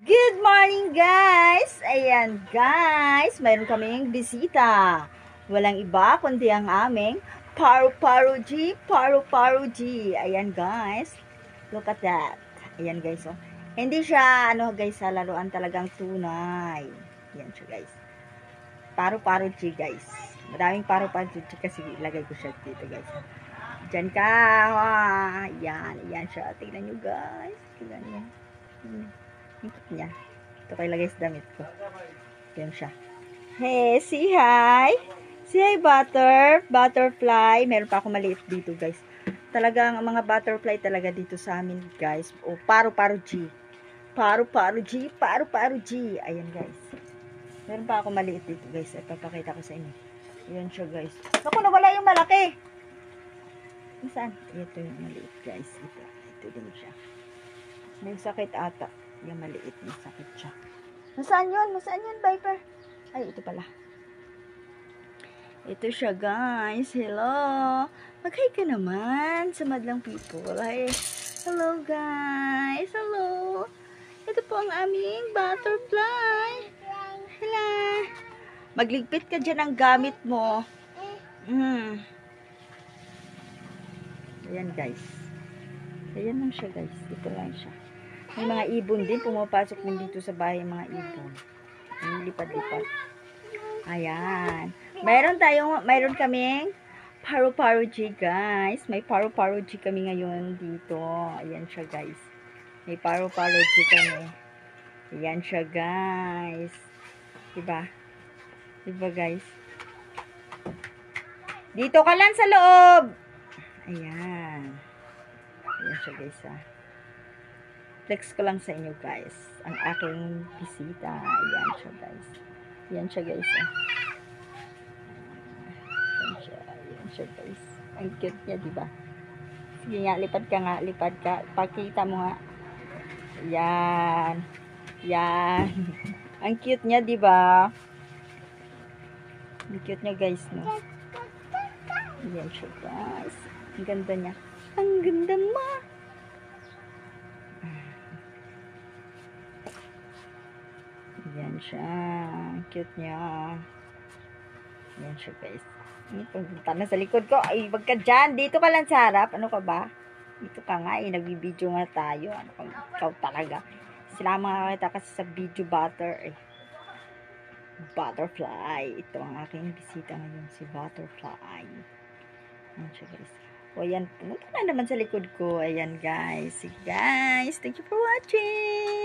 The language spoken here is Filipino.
Good morning guys! Ayan guys, mayroon kaming bisita. Walang iba kundi ang aming Paru-Paru G, Paru-Paru G. Ayan guys, look at that. Ayan guys, oh. Hindi siya, guys, laruan talagang tunay. Ayan siya guys. Paru-Paru G guys. Maraming Paru-Paru G kasi ilagay ko siya dito guys. Diyan ka, ayan siya. Tingnan nyo guys. Tingnan nyo. Ikot niya. Ito ko ilagay sa damit ko. Yan siya. Hey, say hi. Say hi, butterfly. Meron pa ako maliit dito, guys. Talagang mga butterfly talaga dito sa amin, guys. O, paru-paru G. Paru-paru G. Paru-paru G. Ayan, guys. Meron pa ako maliit dito, guys. Ipapakita ko sa inyo. Ayan siya, guys. Naku, nawala yung malaki. Saan? Ito yung maliit, guys. Ito din siya. May sakit ata. Yung maliit na sakit siya. Nasaan yun? Nasaan yun, Viper? Ay, ito pala. Ito siya, guys. Hello. Mag-hi ka naman sa madlang people. Hi. Hello, guys. Hello. Ito po ang aming butterfly. Hello. Magligpit ka dyan ang gamit mo. Ayan, guys. Ayan lang siya, guys. Ito lang siya. May mga ibon din. Pumapasok din dito sa bahay mga ibon. Lipad-lipad. Ayan. Mayroon kaming Paru-Paru G, guys. May Paru-Paru G kami ngayon dito. Ayan siya, guys. May Paru-Paru G kami. Ayan siya, guys. Diba? Diba, guys? Dito ka lang sa loob. Ayan. Ayan siya, guys, flex ko lang sa inyo, guys, ang aking bisita. Ayan siya, guys. Ayan siya, guys. Ayan siya, guys. Ang cute niya, diba? Sige nga, lipad ka. Pakita mo nga. Ayan. Ayan. Ang cute niya, diba? Ang cute niya, guys, no? Ayan siya, guys. Ang ganda niya. Ang ganda mo. Yan siya. Cute niya. Yan siya, guys. Punta na sa likod ko. Ay, wag ka dyan. Dito ka lang sa harap. Ano ka ba? Dito ka nga. Nagbibideo nga tayo. Ano ka? Ikaw talaga. Sinama ka kita kasi sa video Butterfly. Ito ang aking bisita ngayon. Si Butterfly. Yan siya, guys. O, ayan. Pumunta na naman sa likod ko. Ayan, guys. Sige, guys. Thank you for watching.